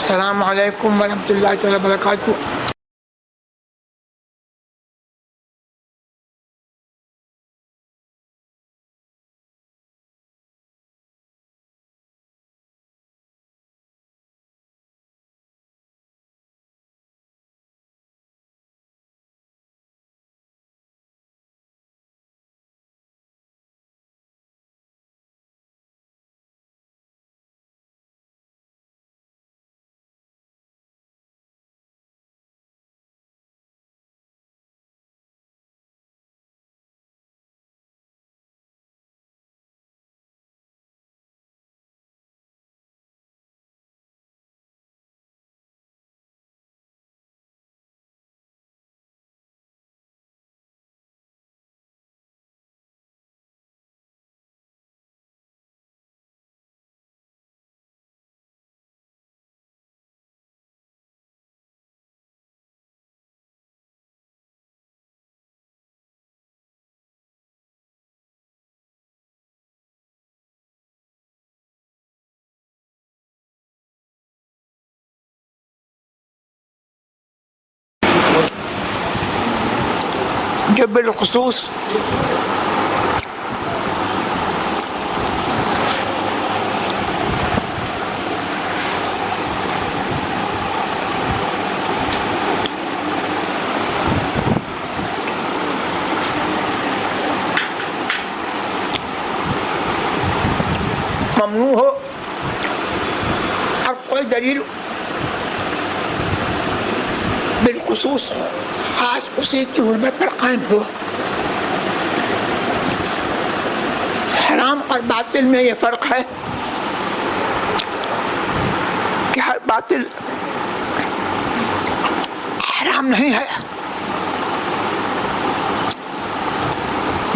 السلام علیکم ورحمۃ اللہ تعالی وبرکاتہ. جو بالخصوص ممنوع ہو اور کوئی دلیل بالخصوص خاص اسی کی حرمت پر قائم ہو. حرام اور باطل میں یہ فرق ہے کہ ہر باطل حرام نہیں ہے.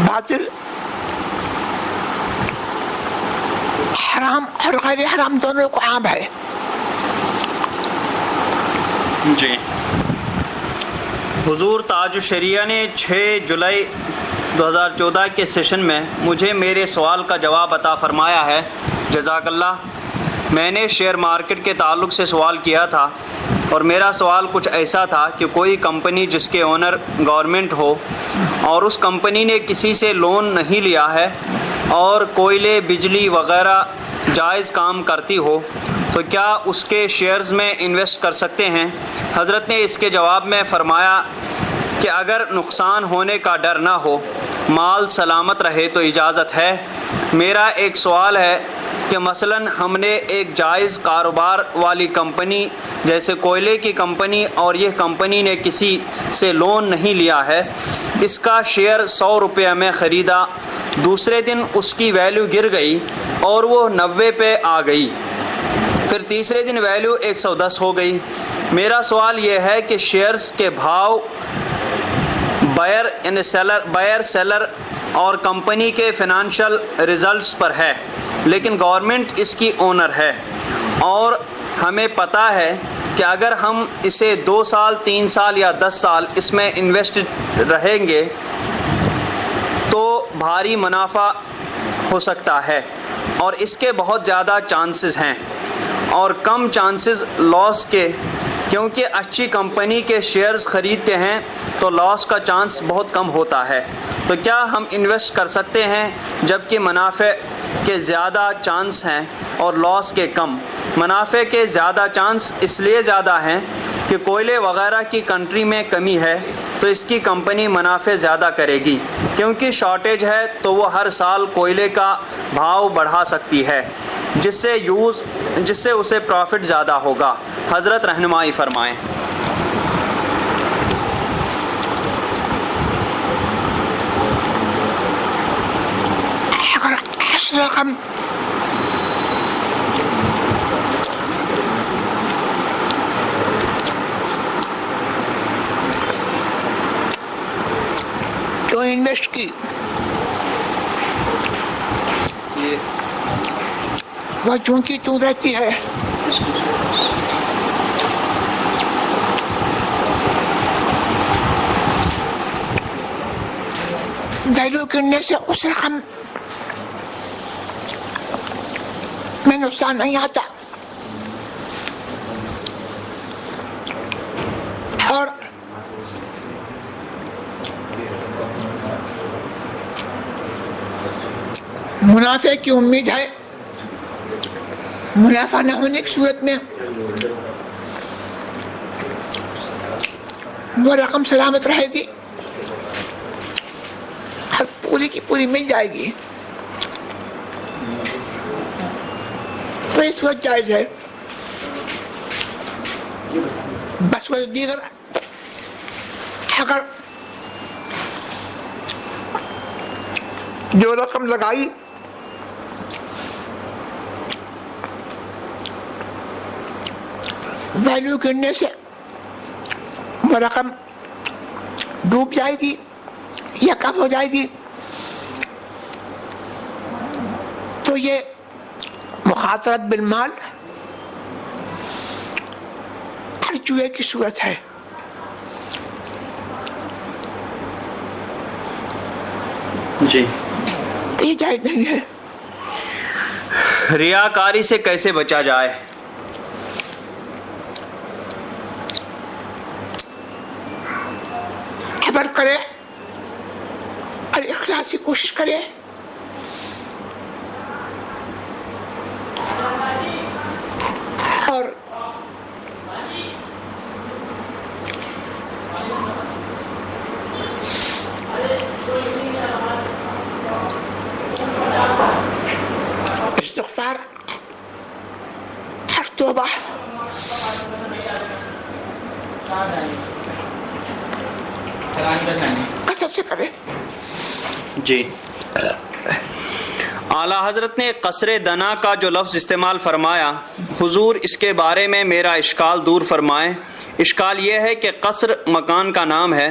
باطل حرام اور غیر حرام دونوں کو عام ہے. جی حضور تاج الشریعہ نے 6 جولائی 2014 کے سیشن میں مجھے میرے سوال کا جواب عطا فرمایا ہے. جزاک اللہ. میں نے شیئر مارکیٹ کے تعلق سے سوال کیا تھا اور میرا سوال کچھ ایسا تھا کہ کوئی کمپنی جس کے اونر گورنمنٹ ہو اور اس کمپنی نے کسی سے لون نہیں لیا ہے اور کوئلے بجلی وغیرہ جائز کام کرتی ہو تو کیا اس کے شیئرز میں انویسٹ کر سکتے ہیں؟ حضرت نے اس کے جواب میں فرمایا کہ اگر نقصان ہونے کا ڈر نہ ہو، مال سلامت رہے تو اجازت ہے. میرا ایک سوال ہے کہ مثلا ہم نے ایک جائز کاروبار والی کمپنی جیسے کوئلے کی کمپنی اور یہ کمپنی نے کسی سے لون نہیں لیا ہے، اس کا شیئر 100 روپے میں خریدا، دوسرے دن اس کی ویلیو گر گئی اور وہ 90 پہ آ گئی، پھر تیسرے دن ویلیو 110 ہو گئی. میرا سوال یہ ہے کہ شیئرز کے بھاؤ بائر سیلر اور کمپنی کے فائنینشیل ریزلٹس پر ہے، لیکن گورنمنٹ اس کی اونر ہے اور ہمیں پتہ ہے کہ اگر ہم اسے 2 سال 3 سال یا 10 سال اس میں انویسٹ رہیں گے تو بھاری منافع ہو سکتا ہے اور اس کے بہت زیادہ چانسز ہیں اور کم چانسز لاس کے، کیونکہ اچھی کمپنی کے شیئرز خریدتے ہیں تو لاس کا چانس بہت کم ہوتا ہے. تو کیا ہم انویسٹ کر سکتے ہیں جبکہ منافع کے زیادہ چانس ہیں اور لاس کے کم؟ منافع کے زیادہ چانس اس لیے زیادہ ہیں کہ کوئلے وغیرہ کی کنٹری میں کمی ہے تو اس کی کمپنی منافع زیادہ کرے گی، کیونکہ شارٹیج ہے تو وہ ہر سال کوئلے کا بھاؤ بڑھا سکتی ہے جس سے اسے پروفٹ زیادہ ہوگا. حضرت رہنمائی فرمائیں. رقم جو انویسٹ کی وہ چونکہ تو رہتی ہے ویلیو گرنے سے اس رقم میں نقصان نہیں آتا. منافع کی امید ہے، منافع نہ ہونے کی صورت میں وہ رقم سلامت رہے گی اور پوری کی پوری مل جائے گی، تو یہ صورت جائز ہے۔ بس وہ دیگر اگر جو رقم لگائی ویلیو گرنے سے وہ رقم ڈوب جائے گی یا کم ہو جائے گی، تو یہ مخاطرت بالمال جوئے کی صورت ہے۔ جی، یہ جائز نہیں ہے۔ ریاکاری سے کیسے بچا جائے؟ صبر کرے اور اخلاص کی کوشش کرے، اور استغفار اور توبہ کثرت سے کرے۔ جی، اعلیٰ حضرت نے قصر دنا کا جو لفظ استعمال فرمایا، حضور اس کے بارے میں میرا اشکال دور فرمائیں۔ اشکال یہ ہے کہ قصر مکان کا نام ہے،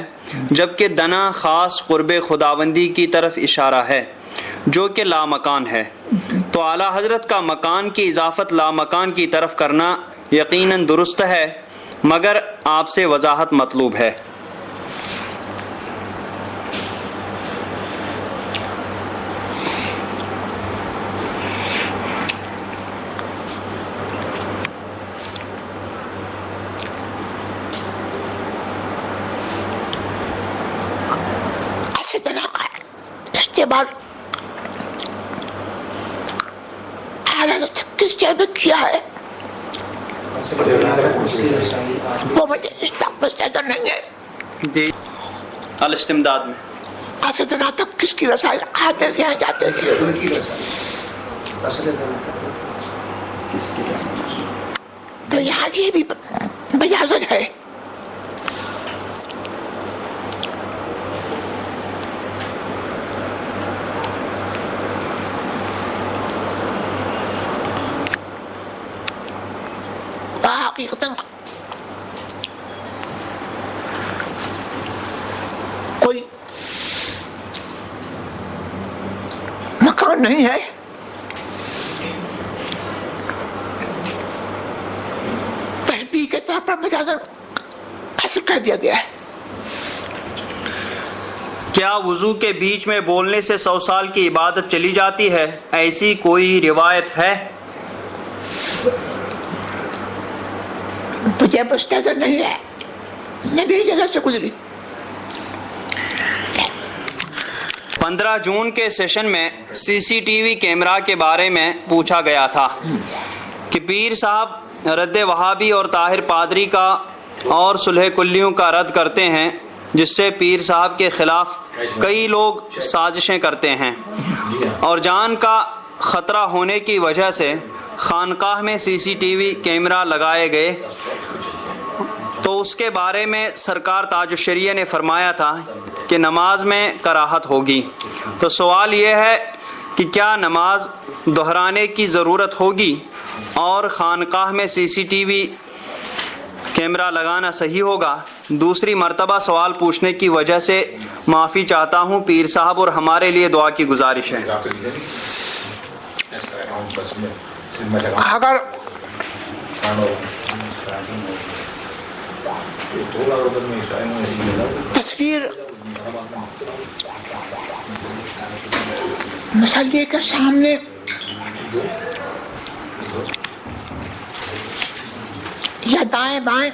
جبکہ دنا خاص قرب خداوندی کی طرف اشارہ ہے جو کہ لامکان ہے، تو اعلیٰ حضرت کا مکان کی اضافت لامکان کی طرف کرنا یقیناً درست ہے، مگر آپ سے وضاحت مطلوب ہے۔ بعد کس جگہ کیا ہے وہ مجھے اس وقت مستحضر نہیں ہے۔ جی، الاستمداد میں اسدنا تک کس کی رسائی آتے ہیں جاتے ہیں، تو یہاں یہ بھی مجازت ہے۔ کوئی مکان نہیں ہے، تشبیہ کے طور پر مجازن حاصل کر دیا گیا ہے۔ کیا وضو کے بیچ میں بولنے سے 100 سال کی عبادت چلی جاتی ہے؟ ایسی کوئی روایت ہے؟ مجھے مستحضر نہیں ہے، نبی جگہ سے گزری۔ 15 جون کے سیشن میں سی سی ٹی وی کیمرہ کے بارے میں پوچھا گیا تھا کہ پیر صاحب رد وہابی اور طاہر پادری کا اور صلح کلیوں کا رد کرتے ہیں، جس سے پیر صاحب کے خلاف کئی لوگ سازشیں کرتے ہیں، اور جان کا خطرہ ہونے کی وجہ سے خانقاہ میں سی سی ٹی وی کیمرہ لگائے گئے، تو اس کے بارے میں سرکار تاج الشریعہ نے فرمایا تھا کہ نماز میں کراہت ہوگی۔ تو سوال یہ ہے کہ کیا نماز دہرانے کی ضرورت ہوگی اور خانقاہ میں سی سی ٹی وی کیمرہ لگانا صحیح ہوگا؟ دوسری مرتبہ سوال پوچھنے کی وجہ سے معافی چاہتا ہوں پیر صاحب، اور ہمارے لیے دعا کی گزارش ہے۔ اگر تصویر مسلح کے سامنے یا دائیں بائیں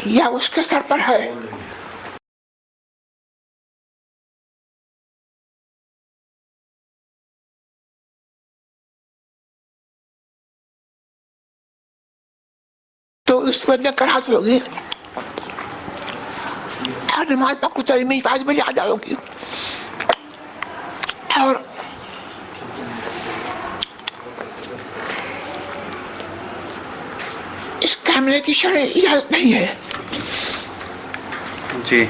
یا اس کے سر پر ہے، تو اس وقت میں کر حاصل ہوگی اور نماز میں کچھ میں حفاظت میں یاد ہوگی اور اس کیمرے کی شرح اجازت نہیں ہے. جی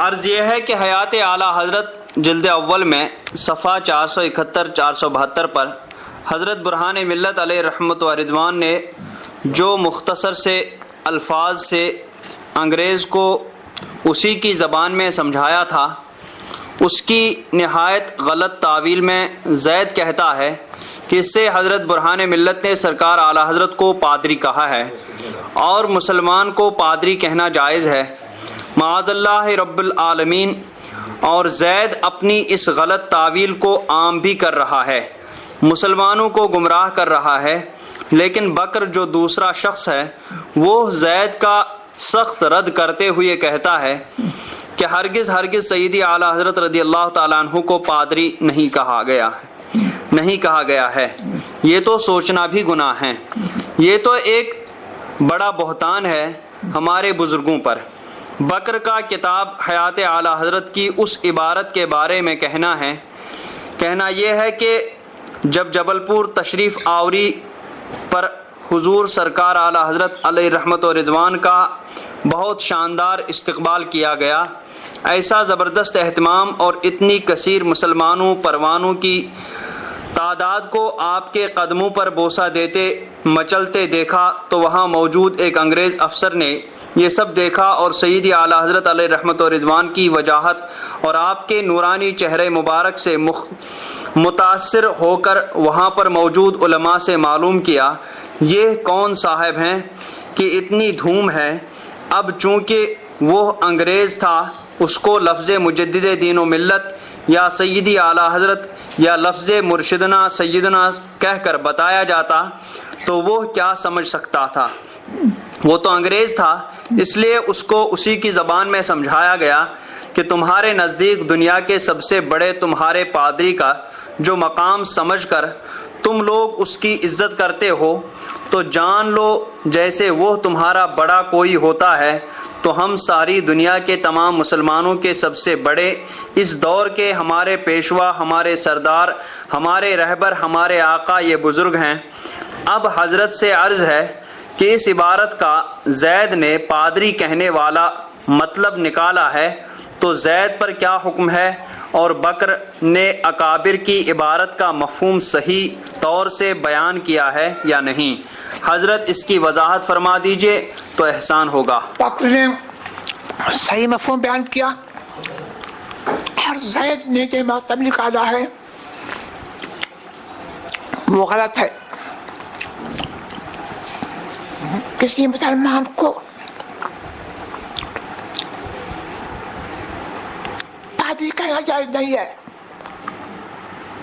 عرض یہ ہے کہ حیات اعلیٰ حضرت جلد اول میں صفحہ 471 472 پر حضرت برہان ملت علیہ رحمت و رضوان نے جو مختصر سے الفاظ سے انگریز کو اسی کی زبان میں سمجھایا تھا، اس کی نہایت غلط تعویل میں زید کہتا ہے کہ اس سے حضرت برہان ملت نے سرکار اعلیٰ حضرت کو پادری کہا ہے اور مسلمان کو پادری کہنا جائز ہے، معاذ اللہ رب العالمین. اور زید اپنی اس غلط تعویل کو عام بھی کر رہا ہے، مسلمانوں کو گمراہ کر رہا ہے. لیکن بکر جو دوسرا شخص ہے وہ زید کا سخت رد کرتے ہوئے کہتا ہے کہ ہرگز ہرگز سیدی اعلیٰ حضرت رضی اللہ تعالیٰ عنہ کو پادری نہیں کہا گیا ہے. یہ تو سوچنا بھی گناہ ہے. یہ تو ایک بڑا بہتان ہے ہمارے بزرگوں پر. بکر کا کتاب حیات اعلیٰ حضرت کی اس عبارت کے بارے میں کہنا یہ ہے کہ جب جبل پور تشریف آوری پر حضور سرکار اعلیٰ حضرت علیہ رحمت و رضوان کا بہت شاندار استقبال کیا گیا، ایسا زبردست اہتمام اور اتنی کثیر مسلمانوں پروانوں کی تعداد کو آپ کے قدموں پر بوسہ دیتے مچلتے دیکھا، تو وہاں موجود ایک انگریز افسر نے یہ سب دیکھا اور سیدی اعلیٰ حضرت علیہ رحمت و رضوان کی وجاہت اور آپ کے نورانی چہرے مبارک سے متاثر ہو کر وہاں پر موجود علماء سے معلوم کیا یہ کون صاحب ہیں کہ اتنی دھوم ہے. اب چونکہ وہ انگریز تھا، اس کو لفظ مجدد دین و ملت یا سیدی اعلیٰ حضرت یا لفظ مرشدنا سیدنا کہہ کر بتایا جاتا تو وہ کیا سمجھ سکتا تھا. وہ تو انگریز تھا، اس لیے اس کو اسی کی زبان میں سمجھایا گیا کہ تمہارے نزدیک دنیا کے سب سے بڑے تمہارے پادری کا جو مقام سمجھ کر تم لوگ اس کی عزت کرتے ہو، تو جان لو جیسے وہ تمہارا بڑا کوئی ہوتا ہے تو ہم ساری دنیا کے تمام مسلمانوں کے سب سے بڑے اس دور کے ہمارے پیشوا، ہمارے سردار، ہمارے رہبر، ہمارے آقا یہ بزرگ ہیں. اب حضرت سے عرض ہے کہ اس عبارت کا زید نے پادری کہنے والا مطلب نکالا ہے تو زید پر کیا حکم ہے، اور بکر نے اکابر کی عبارت کا مفہوم صحیح طور سے بیان کیا ہے یا نہیں؟ حضرت اس کی وضاحت فرما دیجئے تو احسان ہوگا. بکر نے صحیح مفہوم بیان کیا اور زید نے جو مطلب نکالا ہے وہ غلط ہے. کسی مسلمان کو پادری کہنا جائز نہیں ہے.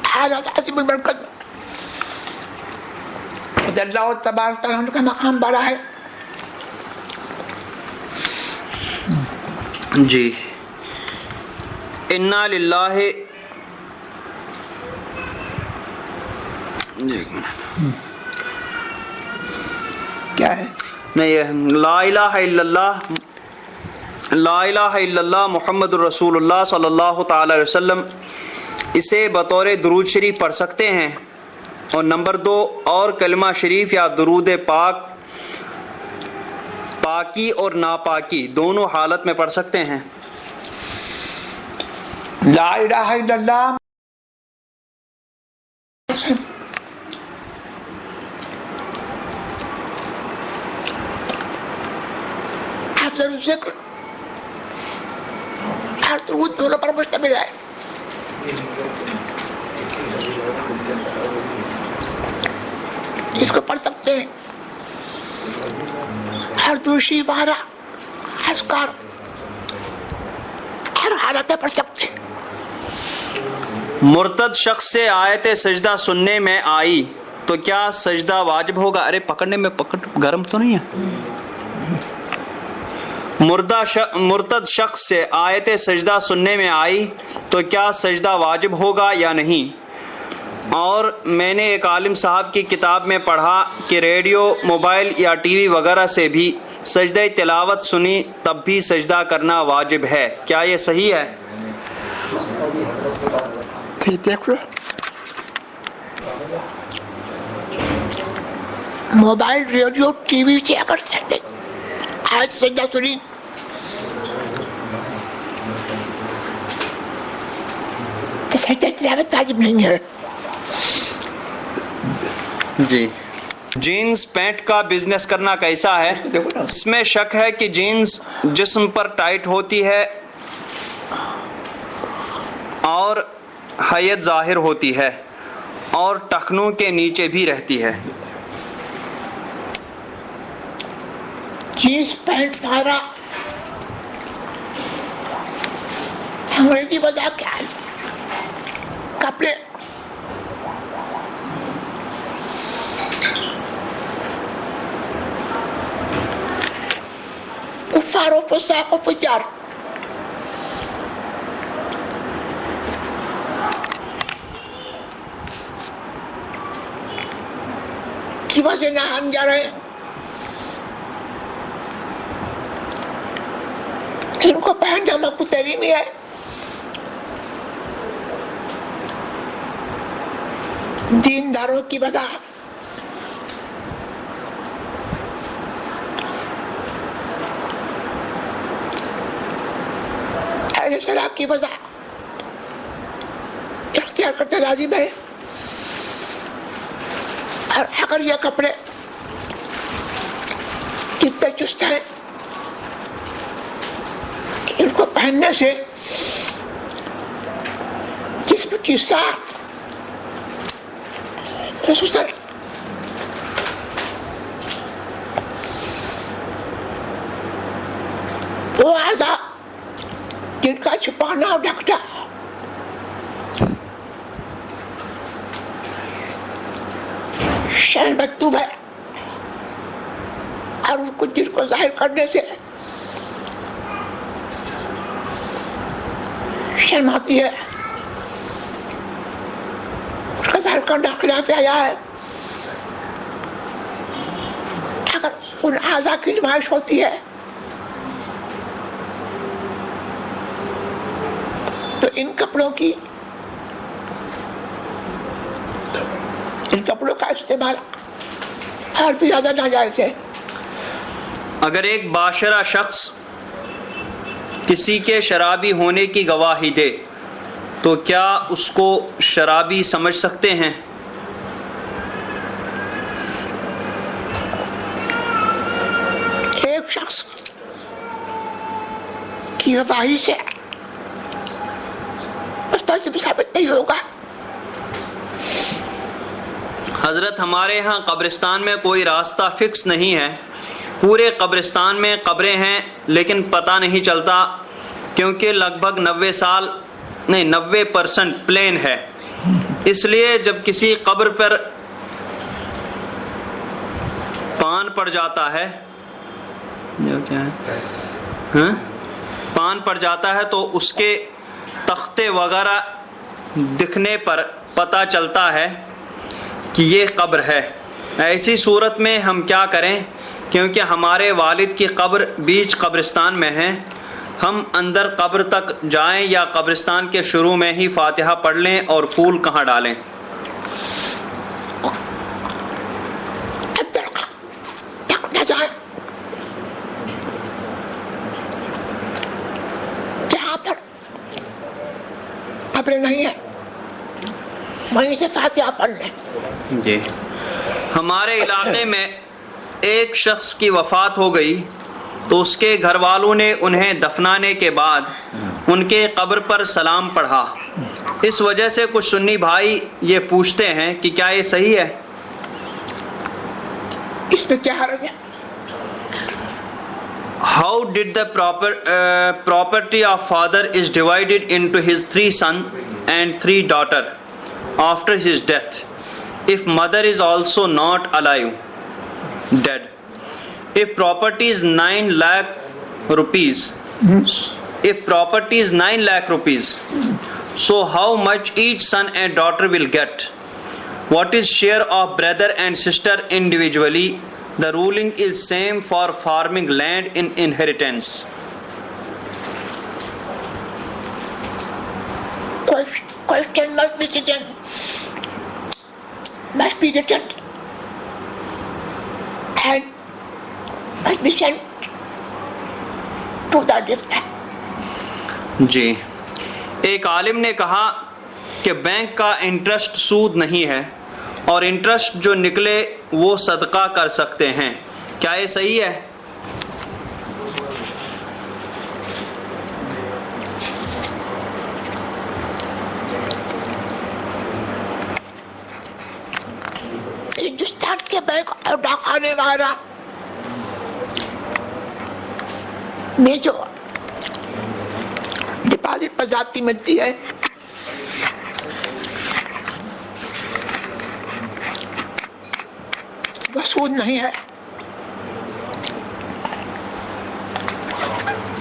حالت عظیم البرکت اللہ تبارک تعالیٰ کا مقام بڑا ہے. جی انا للہ کیا ہے نہیں لا الہ الا اللہ لا الہ الا اللہ محمد الرسول اللہ صلی اللہ تعالی علیہ وسلم، اسے بطور درود شریف پڑھ سکتے ہیں. اور نمبر 2 اور کلمہ شریف یا درود پاک پاکی اور ناپاکی دونوں حالت میں پڑھ سکتے ہیں. لا الہ الا اللہ افضل الذکر ہر درود دونوں پر مشتمل ہے. اس کو پڑھ سکتے ہیں ہر دوشی وارہ اذکار ہر حالت میں پڑھ سکتے ہیں. مرتد شخص سے آیت سجدہ سننے میں آئی تو کیا سجدہ واجب ہوگا؟ ارے پکڑنے میں پکڑ گرم تو نہیں ہے. مرتد شخص سے آیت سجدہ سننے میں آئی تو کیا سجدہ واجب ہوگا یا نہیں؟ اور میں نے ایک عالم صاحب کی کتاب میں پڑھا کہ ریڈیو، موبائل یا ٹی وی وغیرہ سے بھی سجدہ تلاوت سنی تب بھی سجدہ کرنا واجب ہے، کیا یہ صحیح ہے؟ پھر دیکھ لو، موبائل، ریڈیو، ٹی وی سے اگر آج سجدہ سنی تو سجدہ تلاوت واجب نہیں ہے۔ جی، جینز پینٹ کا بزنس کرنا کیسا ہے؟ اس میں شک ہے کہ جینز جسم پر ٹائٹ ہوتی ہے اور حیت ظاہر ہوتی ہے اور ٹخنوں کے نیچے بھی رہتی ہے۔ جینس پینٹ پہنا ہمارے کی وجہ کیا ہے؟ کپڑے کفار و فساق و فجار کی وجہ نہ ہم جا رہے ہیں، ان کو پہننا مقبول تحریمی ہے۔ دینداروں کی وجہ ایسے شراب کی وجہ اختیار کرتے لازم ہے، اور اگر یہ کپڑے کتنے چست ہیں ان کو پہننے سے جسم کی ساخت خصوصاً وہ اعضاء جن کا چھپانا اور ڈھکنا شرم مکتوب ہے، اور ان کو جن کو ظاہر کرنے سے شرم آتی ہے، اس کا ظاہر کرنا خلاف آیا ہے۔ اگر ان اعضاء کی نمائش ہوتی ہے تو ان کپڑوں کا استعمال اور بھی زیادہ ناجائز ہے۔ اگر ایک باشرہ شخص کسی کے شرابی ہونے کی گواہی دے تو کیا اس کو شرابی سمجھ سکتے ہیں؟ ایک شخص کی گواہی سے اس پر جب ثابت نہیں ہوگا۔ حضرت ہمارے ہاں قبرستان میں کوئی راستہ فکس نہیں ہے، پورے قبرستان میں قبریں ہیں لیکن پتہ نہیں چلتا، کیونکہ لگ بھگ 90% پلین ہے، اس لیے جب کسی قبر پر پان پڑ جاتا ہے تو اس کے تختے وغیرہ دکھنے پر پتہ چلتا ہے کہ یہ قبر ہے۔ ایسی صورت میں ہم کیا کریں؟ کیونکہ ہمارے والد کی قبر بیچ قبرستان میں ہے، ہم اندر قبر تک جائیں یا قبرستان کے شروع میں ہی فاتحہ پڑھ لیں اور پھول کہاں ڈالیں؟ نہ جائیں جہاں پر قبریں نہیں ہیں، وہیں سے فاتحہ پڑھ لیں۔ جی، ہمارے علاقے میں ایک شخص کی وفات ہو گئی تو اس کے گھر والوں نے انہیں دفنانے کے بعد ان کے قبر پر سلام پڑھا، اس وجہ سے کچھ سنی بھائی یہ پوچھتے ہیں کہ کیا یہ صحیح ہے؟ اس میں کیا حرج ہے؟ How did the property of father is divided into his 3 sons and 3 daughters after his death if mother is also not alive, dead? If property is 9 lakh rupees, so how much each son and daughter will get? What is share of brother and sister individually? The ruling is same for farming land in inheritance. Question must be written and must be sent to the diftar. جی، ایک عالم نے کہا کہ bank کا interest سود نہیں ہے اور interest جو نکلے وہ صدقہ کر سکتے ہیں، کیا یہ صحیح ہے؟ ہندوستان کے بینک اور ڈاکخانے وغیرہ میں جو ڈپازٹ پر ذاتی ملتی ہے وہ سود نہیں ہے،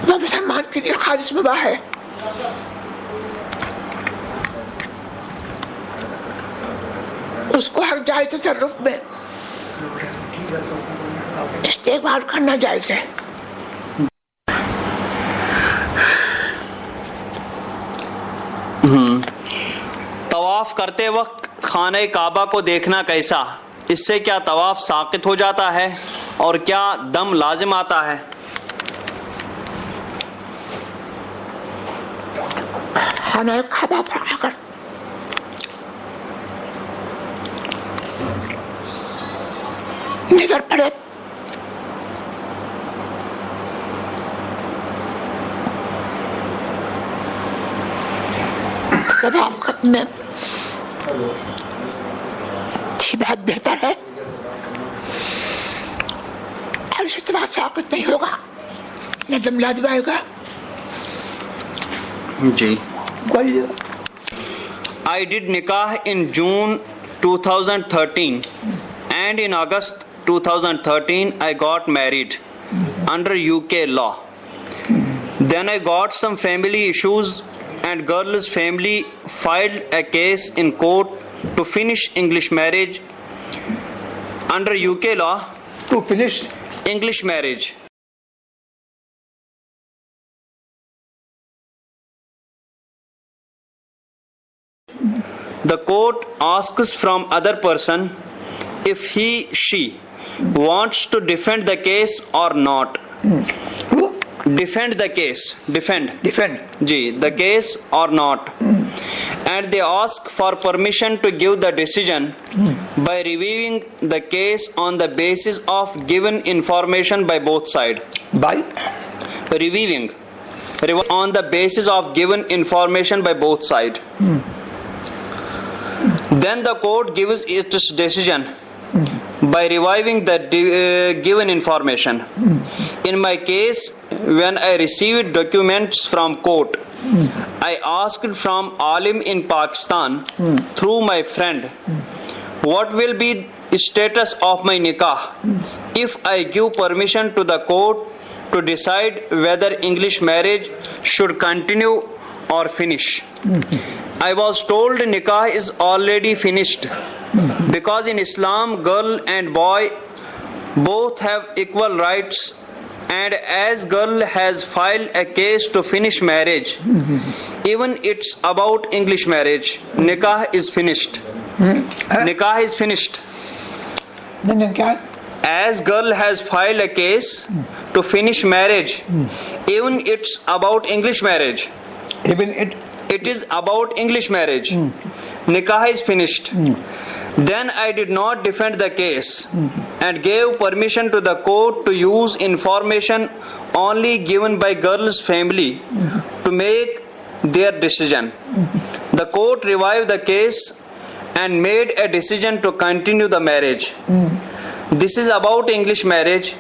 وہ مسلمان کے لیے خالص مباح ہے. اس کو ہر جائز تصرف میں استعمال کرنا جائز ہے. طواف کرتے وقت خانہ کعبہ کو دیکھنا کیسا؟ اس سے کیا طواف ساقط ہو جاتا ہے اور کیا دم لازم آتا ہے؟ خانہ کعبہ پر آ کر نظر پڑے طواف ختم میں بہت بہتر ہے، اور اسے طواف ساقط نہیں ہوگا، نہ دم لازم آئے گا. جی. I did nikah in June 2013 and in August 2013 I got married under UK law. Then I got some family issues and girl's family filed a case in court to finish English marriage under UK law. To finish English marriage. The court asks from other person if she wants to defend the case or not. Defend the case. Defend. Ji, the case or not. And they ask for permission to give the decision by reviewing the case on the basis of given information by both sides. by Reviewing on the basis of given information by both sides. Then the court gives its decision by reviewing the given information. In my case, when I received documents from court, I asked from alim in Pakistan through my friend, what will be the status of my nikah if I give permission to the court to decide whether English marriage should continue or finish. I was told nikah is already finished because in Islam girl and boy both have equal rights, and as girl has filed a case to finish marriage, even it's about English marriage, nikah is finished. Nikah is finished. As girl has filed a case to finish marriage, even it's about English marriage. even It is about English marriage. Nikah is finished. Then I did not defend the case and gave permission to the court to use information only given by girl's family to make their decision. The court revived the case and made a decision to continue the marriage. This is about English marriage,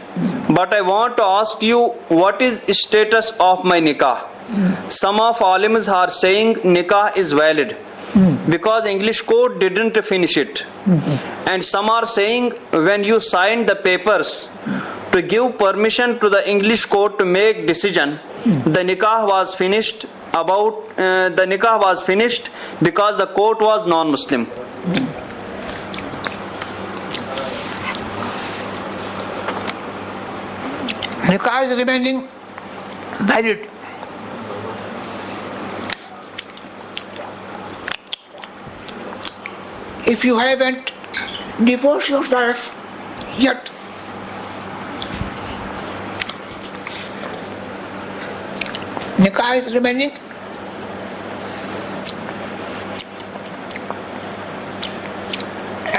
but I want to ask you, what is the status of my nikah? Some of alims are saying nikah is valid because English court didn't finish it, and some are saying when you signed the papers to give permission to the English court to make decision, the nikah was finished because the court was non-Muslim. nikah is remaining valid. If you haven't divorced yourself yet, nikah is remaining.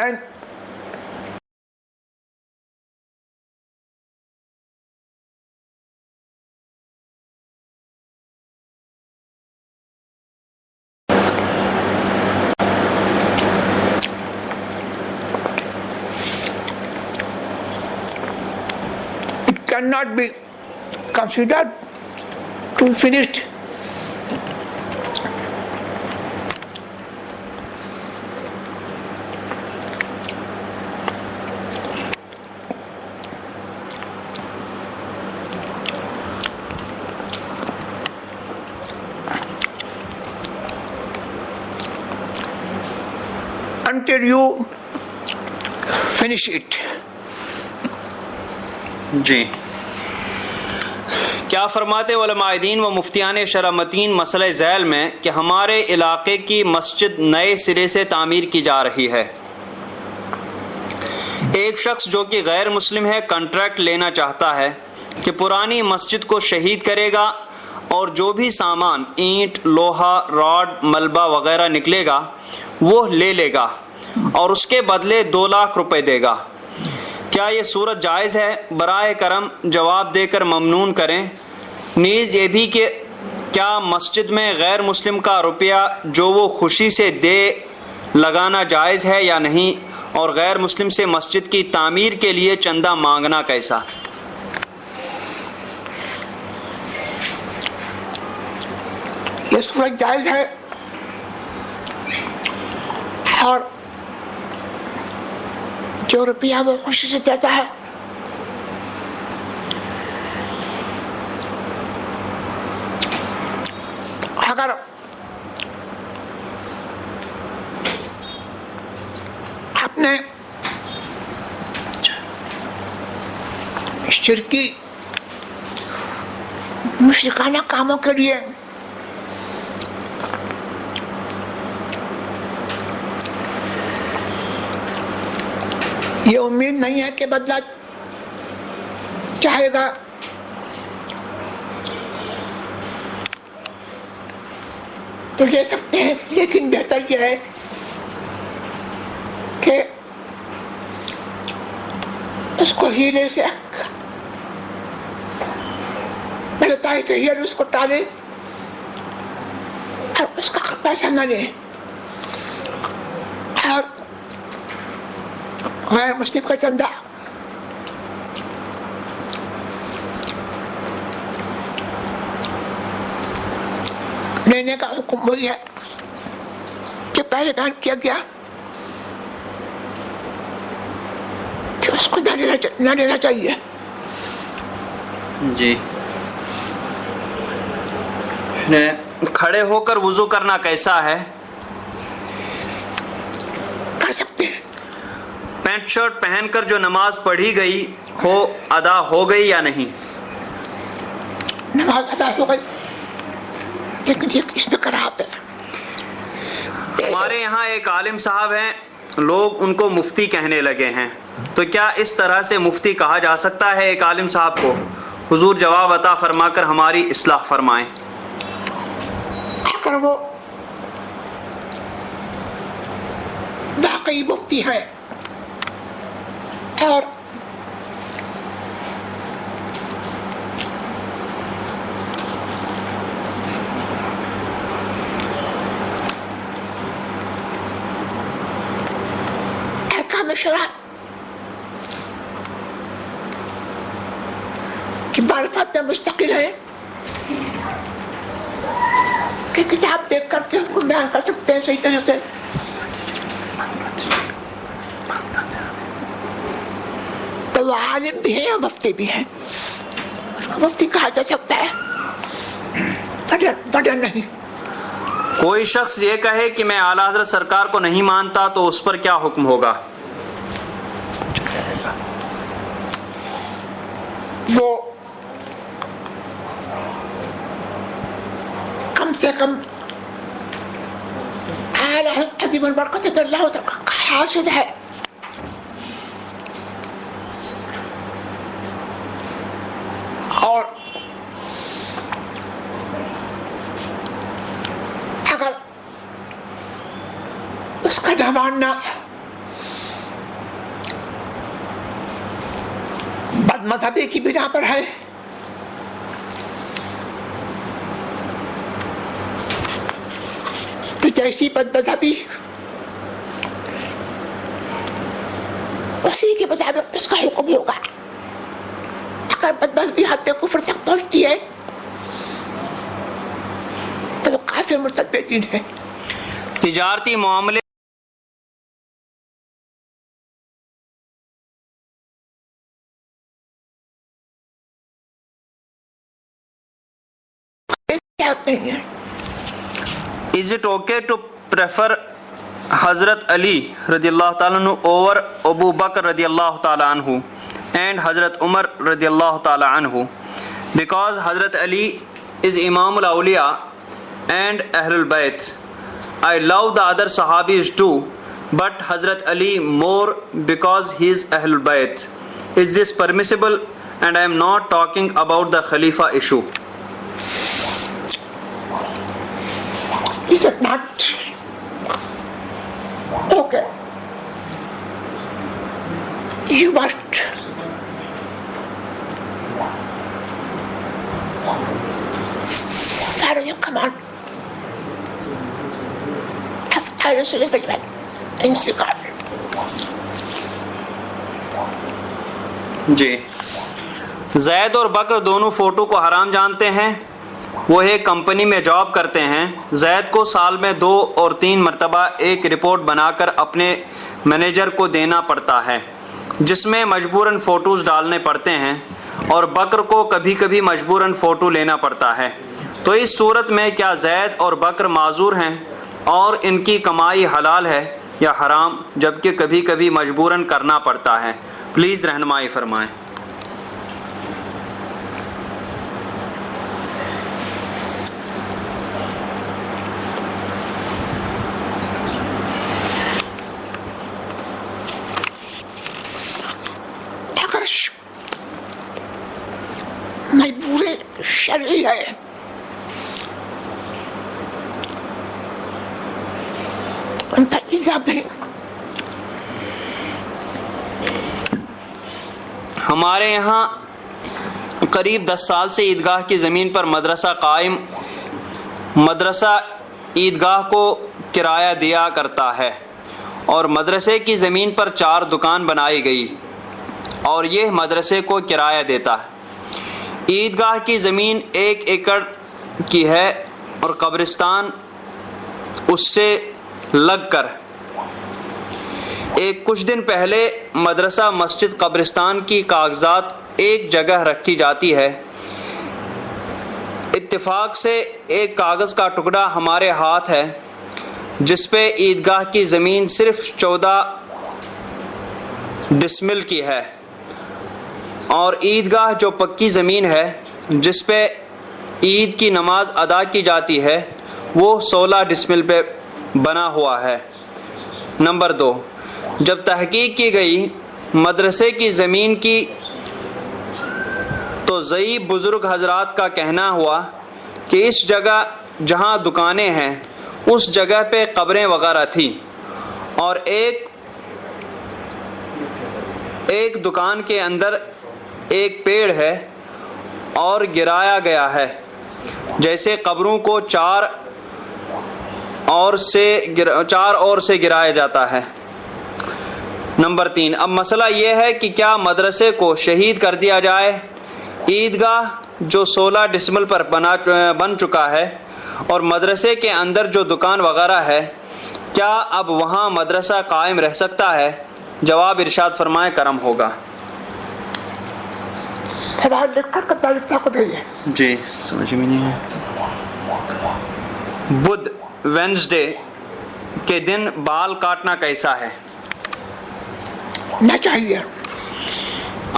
And it cannot be considered to be finished until you finish it. جی کیا فرماتے علماء دین و مفتیان شرع متین مسئلہ ذیل میں کہ ہمارے علاقے کی مسجد نئے سرے سے تعمیر کی جا رہی ہے. ایک شخص جو کہ غیر مسلم ہے کنٹریکٹ لینا چاہتا ہے کہ پرانی مسجد کو شہید کرے گا اور جو بھی سامان اینٹ لوہا راڈ ملبہ وغیرہ نکلے گا وہ لے لے گا اور اس کے بدلے 2 لاکھ روپے دے گا. کیا یہ صورت جائز ہے؟ برائے کرم جواب دے کر ممنون کریں. نیز یہ بھی کہ کیا مسجد میں غیر مسلم کا روپیہ جو وہ خوشی سے دے لگانا جائز ہے یا نہیں، اور غیر مسلم سے مسجد کی تعمیر کے لیے چندہ مانگنا کیسا؟ یہ صورت جائز ہے اور جو روپیہ وہ خوشی سے دیتا ہے اگر اپنے شرکی مشرکانہ کاموں کے لیے یہ امید نہیں ہے کہ بدلہ چاہے گا تو لے سکتے ہیں، لیکن بہتر یہ ہے کہ اس کو ہیلے سے بتائے کہ ہیل اس کو ٹالے اور اس کا پیسہ نہ لے اور غیر مسلم کا چندہ لینے کا حکم وہی ہے کہ پہلے بیان کیا گیا کہ اس کو نہ لینا چاہیے. جی کھڑے ہو کر وضو کرنا کیسا ہے؟ کر سکتے ہیں. پینٹ شرٹ پہن کر جو نماز پڑھی گئی ہو ادا ہو گئی یا نہیں؟ نماز ادا ہو گئی لیکن یہ اس میں کراہت ہے. ہمارے یہاں ایک عالم صاحب ہیں، لوگ ان کو مفتی کہنے لگے ہیں، تو کیا اس طرح سے مفتی کہا جا سکتا ہے ایک عالم صاحب کو؟ حضور جواب عطا فرما کر ہماری اصلاح فرمائیں. اگر وہ واقعی مفتی ہے اور احکام شرع کی معرفت میں مستقل ہے کہ کتاب دیکھ کر کے حکم بیان کر سکتے ہیں صحیح طریقے سے، تو وہ عالم بھی ہے اور مفتی بھی ہے، اس کو مفتی کہا جا سکتا ہے وڈر نہیں. کوئی شخص یہ کہے کہ میں اعلیٰ حضرت سرکار کو نہیں مانتا تو اس پر کیا حکم ہوگا؟ وہ تعالیٰ عظیم البرکت اللہ تعالیٰ کا حاصل ہے. اور اگر اس کا نہ ماننا بد مذہبی کی بنا پر ہے تو جیسی بد مذہبی اسی کے مطابق اس کا حکم ہوگا. اگر بد مذہبی حد کفر تک پہنچتی ہے تو وہ کافر مرتد بے دین ہے. تجارتی معاملے نہیں ہے. Is it okay to prefer Hazrat Ali رضی اللہ تعالیٰ عنہ over Abu Bakr رضی اللہ تعالیٰ عنہ and Hazrat Umar رضی اللہ تعالیٰ عنہ because Hazrat Ali is Imam al-Awliya and Ahlul Bayt. I love the other Sahabis too, but Hazrat Ali more because he is Ahlul Bayt. Is this permissible? And I am not talking about the Khalifa issue. Is it not? Okay. You must follow your command. I Rasul is very bad. جی زید اور بکر دونوں photo کو حرام جانتے ہیں. وہ ایک company میں job کرتے ہیں. زید کو سال میں 2 اور 3 مرتبہ ایک رپورٹ بنا کر اپنے مینیجر کو دینا پڑتا ہے جس میں مجبوراً فوٹوز ڈالنے پڑتے ہیں اور بکر کو کبھی کبھی مجبوراً فوٹو لینا پڑتا ہے. تو اس صورت میں کیا زید اور بکر معذور ہیں اور ان کی کمائی حلال ہے یا حرام جبکہ کبھی کبھی مجبوراً کرنا پڑتا ہے؟ پلیز رہنمائی فرمائیں. مجبوری شرعی ہے ان پر الزام نہیں. ہمارے یہاں قریب 10 سال سے عیدگاہ کی زمین پر مدرسہ قائم. مدرسہ عیدگاہ کو کرایہ دیا کرتا ہے اور مدرسے کی زمین پر 4 دکان بنائی گئی اور یہ مدرسے کو کرایہ دیتا ہے. عیدگاہ کی زمین 1 ایکڑ کی ہے اور قبرستان اس سے لگ کر. کچھ دن پہلے مدرسہ مسجد قبرستان کی کاغذات ایک جگہ رکھی جاتی ہے. اتفاق سے ایک کاغذ کا ٹکڑا ہمارے ہاتھ ہے جس پہ عیدگاہ کی زمین صرف 14 ڈسمل کی ہے اور عیدگاہ جو پکی زمین ہے جس پہ عید کی نماز ادا کی جاتی ہے وہ 16 ڈسمل پہ بنا ہوا ہے. نمبر 2، جب تحقیق کی گئی مدرسے کی زمین کی تو ضعیف بزرگ حضرات کا کہنا ہوا کہ اس جگہ جہاں دکانیں ہیں اس جگہ پہ قبریں وغیرہ تھیں اور ایک دکان کے اندر ایک پیڑ ہے اور گرایا گیا ہے جیسے قبروں کو 4 اور سے گرایا جاتا ہے. نمبر 3، اب مسئلہ یہ ہے کہ کیا مدرسے کو شہید کر دیا جائے؟ عیدگاہ جو 16 ڈسمل پر بن چکا ہے اور مدرسے کے اندر جو دکان وغیرہ ہے کیا اب وہاں مدرسہ قائم رہ سکتا ہے؟ جواب ارشاد فرمائیں، کرم ہوگا. سوال لکھ کر کتابتا کو بھیجیں. جی سمجھ میں نہیں ہے. بدھ وینسڈے کے دن بال کاٹنا کیسا ہے؟ نہ چاہیے.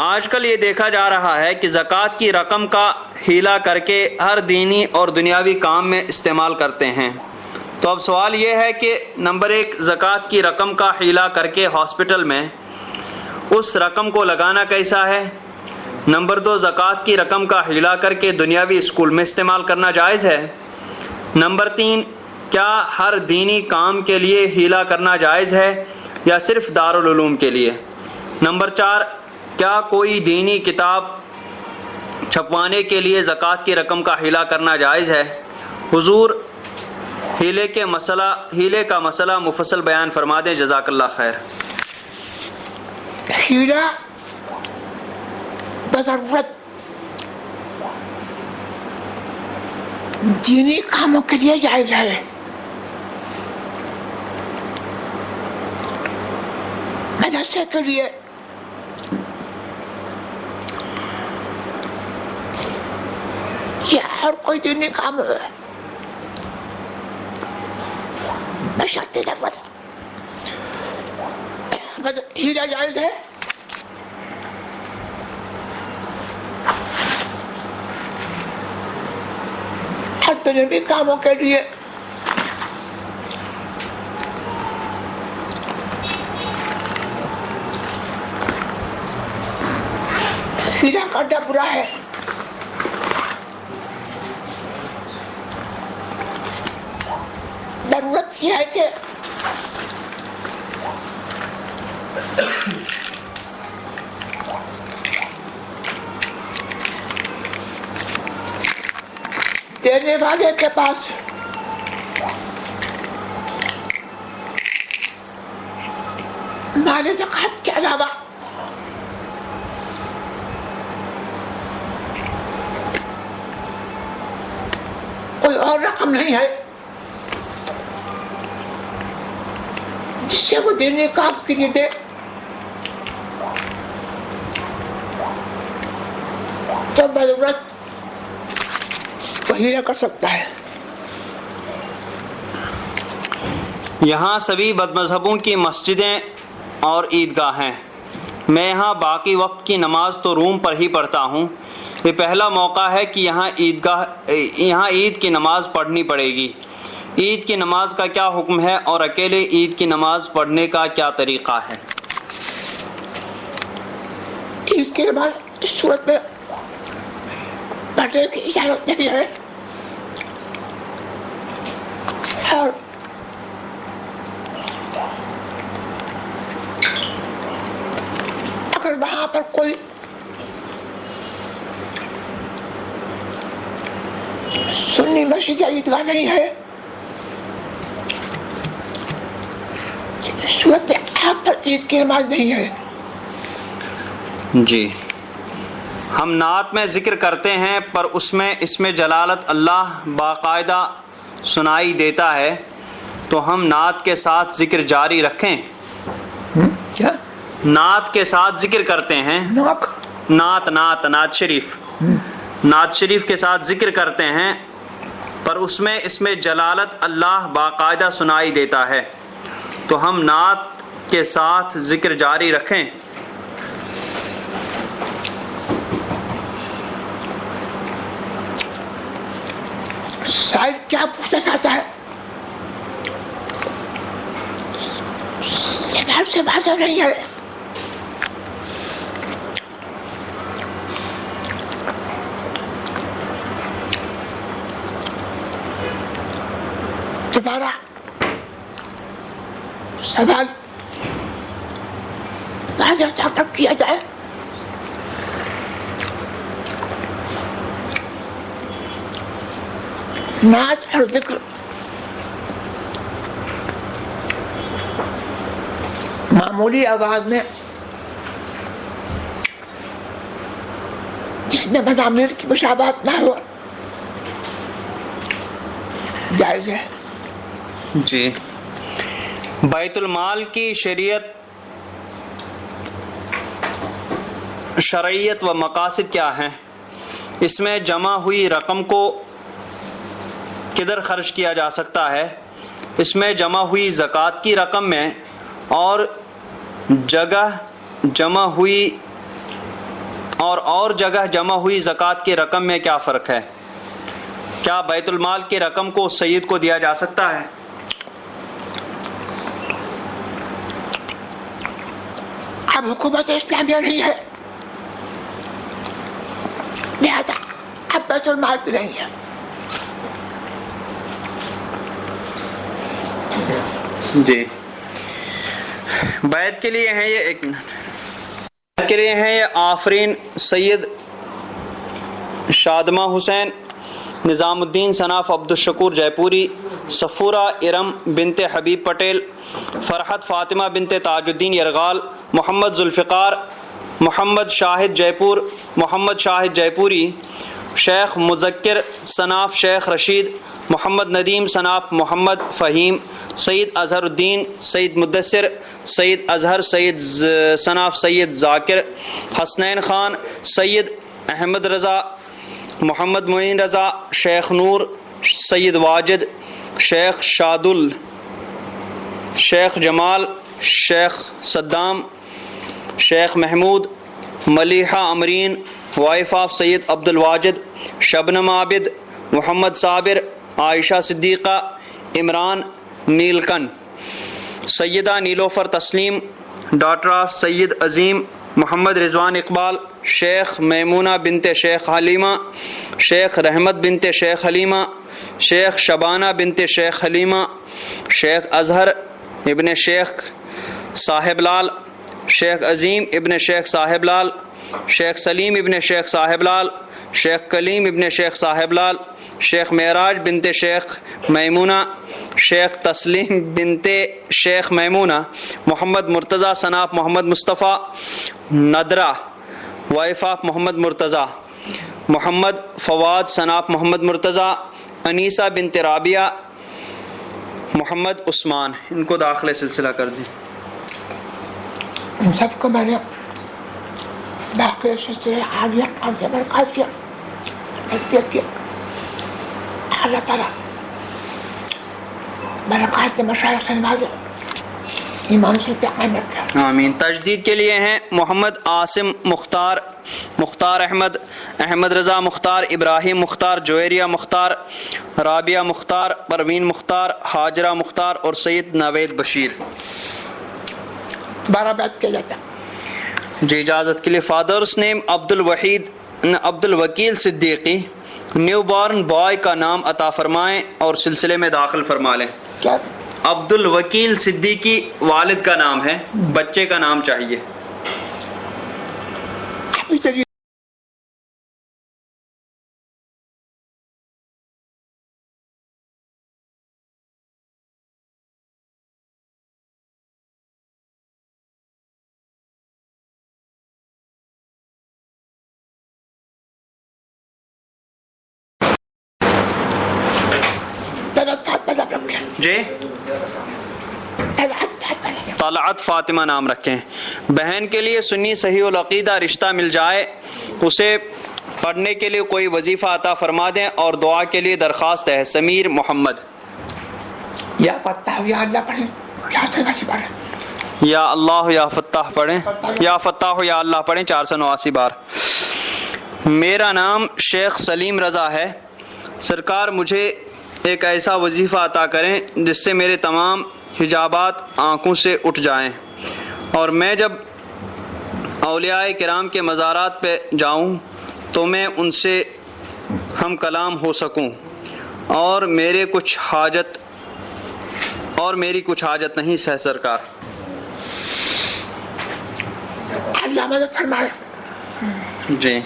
آج کل یہ دیکھا جا رہا ہے کہ زکوٰۃ کی رقم کا ہیلا کر کے ہر دینی اور دنیاوی کام میں استعمال کرتے ہیں تو اب سوال یہ ہے کہ نمبر 1، زکوٰۃ کی رقم کا حیلہ کر کے ہاسپٹل میں اس رقم کو لگانا کیسا ہے؟ نمبر 2، زکوٰۃ کی رقم کا حیلہ کر کے دنیاوی اسکول میں استعمال کرنا جائز ہے؟ نمبر 3، کیا ہر دینی کام کے لیے حیلہ کرنا جائز ہے یا صرف دارالعلوم کے لیے؟ نمبر 4، کیا کوئی دینی کتاب چھپوانے کے لیے زکوٰۃ کی رقم کا حیلہ کرنا جائز ہے؟ حضور حیلے کا مسئلہ مفصل بیان فرما دیں، جزاک اللہ خیر۔ حیلہ بضرورت دینی کاموں کے لیے جائز ہے، مدرسے کے لیے، یا ہر کوئی دینی کام ہے بشرط ضرورت ہیرا جائز ہے۔ ہر دنیاوی کاموں کے لیے ہیرا کرنا برا ہے۔ ضرورت یہ ہے کہ دینے والے کے پاس مال زکوٰۃ کے علاوہ کوئی اور رقم نہیں ہے جس سے وہ دینے کام کے لیے دے، تو ضرورت وہی کر سکتا ہے۔ یہاں سبھی بد مذہبوں کی مسجدیں اور عیدگاہ ہیں۔ میں یہاں باقی وقت کی نماز تو روم پر ہی پڑھتا ہوں۔ یہ پہلا موقع ہے کہ یہاں عید کی نماز پڑھنی پڑے گی۔ عید کی نماز کا کیا حکم ہے اور اکیلے عید کی نماز پڑھنے کا کیا طریقہ ہے؟ عید کی نماز اس صورت میں پڑھنے کی اجازت نہیں ہے، اور اگر وہاں پر کوئی سنی مسجد یا عیدگاہ نہیں ہے، اس صورت میں آپ پر عید کی نماز نہیں ہے۔ جی، ہم نعت میں ذکر کرتے ہیں پر اس میں جلالت اللہ باقاعدہ سنائی دیتا ہے، تو ہم نعت کے ساتھ ذکر جاری رکھیں؟ کیا نعت کے ساتھ ذکر کرتے ہیں، نعت شریف کے ساتھ ذکر کرتے ہیں، پر اس میں جلالت اللہ باقاعدہ سنائی دیتا ہے، تو ہم نعت کے ساتھ ذکر جاری رکھیں؟ سائل کیا پوچھنا چاہتا ہے؟ سوال سے واضح نہیں ہے۔ دوبارہ سوال واضح طور پر کیا جائے۔ نعت اور ذکر معمولی آواز میں جس میں مضامین کی مشابہت نہ ہو جائز ہے۔ جی، بیت المال کی شرعیت و مقاصد کیا ہیں؟ اس میں جمع ہوئی رقم کو کدھر خرچ کیا جا سکتا ہے؟ اس میں جمع ہوئی زکوٰۃ کی رقم میں اور جگہ جمع ہوئی زکوٰۃ کی رقم میں کیا فرق ہے؟ کیا بیت المال کی رقم کو سید کو دیا جا سکتا ہے؟ اب حکومت اسلامیہ نہیں ہے، لہذا اب بیت المال بھی نہیں ہے. جی بیعت کے لیے ہیں یہ، ایک منٹ، بیعت کے لیے ہیں یہ آفرین سید شادمہ حسین، نظام الدین صناف عبدالشکور جے پوری، صفورہ ارم بنت حبیب پٹیل، فرحت فاطمہ بنت تاج الدین یرغال، محمد ذوالفقار، محمد شاہد جے پور، محمد شاہد جے پوری، شیخ مذکر صناف شیخ رشید، محمد ندیم صناف محمد فہیم، سید اظہر الدین، سید مدثر، سید اظہر، سید صناف سید ذاکر، حسنین خان، سید احمد رضا، محمد معین رضا، شیخ نور، سید واجد، شیخ شادل، شیخ جمال، شیخ Saddam, Sheikh Mahmood, Maleeha Amreen, wife of سید عبد الواجد، شبنم عابد، محمد صابر، عائشہ صدیقہ، عمران نیلکن، سیدہ نیلوفر تسلیم، ڈاٹر آف سید عظیم محمد رضوان اقبال، شیخ میمونہ بنت شیخ حلیمہ، شیخ رحمت بنت شیخ حلیمہ، شیخ شبانہ بنت شیخ حلیمہ، شیخ اظہر ابن شیخ صاحب لال، شیخ عظیم ابن شیخ صاحب لال، شیخ سلیم ابن شیخ صاحب لال، شیخ کلیم ابن شیخ صاحب لال، شیخ معراج بنت شیخ میمونہ، شیخ تسلیم بنت شیخ میمونہ، محمد مرتضیٰ صناف محمد مصطفیٰ ندرہ، وائف آف محمد مرتضیٰ، محمد فواد صناف محمد مرتضیٰ، انیسہ بنت رابعہ، محمد عثمان. ان کو داخلے سلسلہ کر دی. ان سب کو میں نے داخلے سلسلے عالیہ قاضی برکات کیا، نزدیک کیا. اللہ تعالیٰ برکات مشایخ سے نوازے، ایمان سے پہ قائم رکھے. آمین. تجدید کے لیے ہیں محمد عاصم مختار، مختار احمد، احمد رضا مختار، ابراہیم مختار، جویریہ مختار، رابعہ مختار، پروین مختار، حاجرہ مختار اور سید نوید بشیر. دوبارہ بیعت کیا جاتا. جی اجازت کے لیے. فادرس نیم عبد الوکیل صدیقی، نیو بارن بوائے کا نام عطا فرمائیں اور سلسلے میں داخل فرما لیں. کیا عبد الوکیل صدیقی والد کا نام ہے، بچے کا نام چاہیے. ابھی تک جی طلعت فاطمہ نام رکھیں. بہن کے لیے سنی صحیح العقیدہ رشتہ مل جائے، اسے پڑھنے کے لیے کوئی وظیفہ عطا فرما دیں اور دعا کے لیے درخواست ہے. سمیر محمد. یا فتح یا اللہ پڑھیں، کیا سے پڑھیں، یا اللہ یا فتح پڑھیں، یا فتح یا اللہ پڑھیں 489 بار. میرا نام شیخ سلیم رضا ہے. سرکار مجھے ایک ایسا وظیفہ عطا کریں جس سے میرے تمام حجابات آنکھوں سے اٹھ جائیں اور میں جب اولیاء کرام کے مزارات پہ جاؤں تو میں ان سے ہم کلام ہو سکوں اور میری کچھ حاجت نہیں ہے سرکار. اللہ مدد فرمائے. جی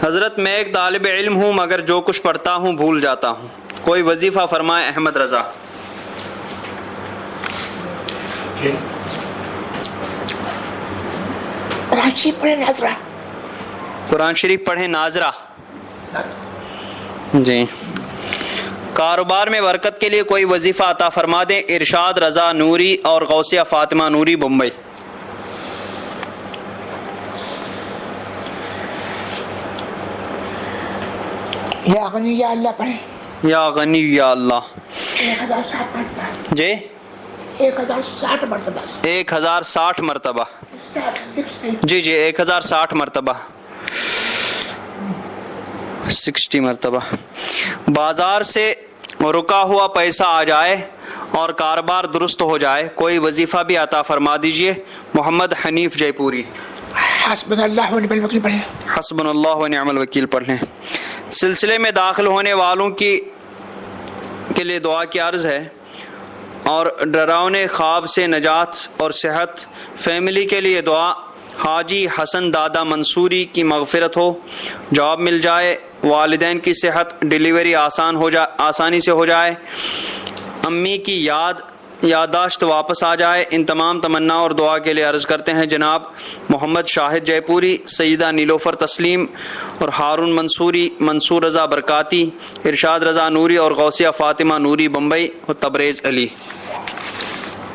حضرت میں ایک طالب علم ہوں مگر جو کچھ پڑھتا ہوں بھول جاتا ہوں، کوئی وظیفہ فرمائے. احمد رضا. قرآن شریف پڑھیں ناظرہ. قرآن شریف پڑھیں ناظرہ. جی کاروبار میں برکت کے لیے کوئی وظیفہ عطا فرما دیں. ارشاد رضا نوری اور غوثیہ فاطمہ نوری بمبئی. یا غنی یا اللہ پڑھیں. یا غنی یا اللہ. 1060 مرتبہ. جی 1060 مرتبہ. 1060 مرتبہ. جی 1060 مرتبہ، 60 مرتبہ. بازار سے رکا ہوا پیسہ آ جائے اور کاروبار درست ہو جائے. کوئی وظیفہ بھی عطا فرما دیجیے. محمد حنیف جے پوری. حسبنا اللہ و نعم الوکیل پڑھیں. حسبنا اللہ و نعم الوکیل پڑھ لیں. سلسلے میں داخل ہونے والوں کے لیے دعا کی عرض ہے اور ڈراؤنے خواب سے نجات اور صحت. فیملی کے لیے دعا. حاجی حسن دادا منصوری کی مغفرت ہو, جاب مل جائے, والدین کی صحت, ڈیلیوری آسانی سے ہو جائے, امی کی یادداشت واپس آ جائے. ان تمام تمنا اور دعا کے لیے عرض کرتے ہیں جناب محمد شاہد جے پوری, سیدہ نیلوفر تسلیم اور ہارون منصوری, منصور رضا برکاتی, ارشاد رضا نوری اور غوثیہ فاطمہ نوری بمبئی اور تبریز علی.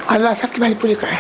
اللہ سب کی بات پوری کرے.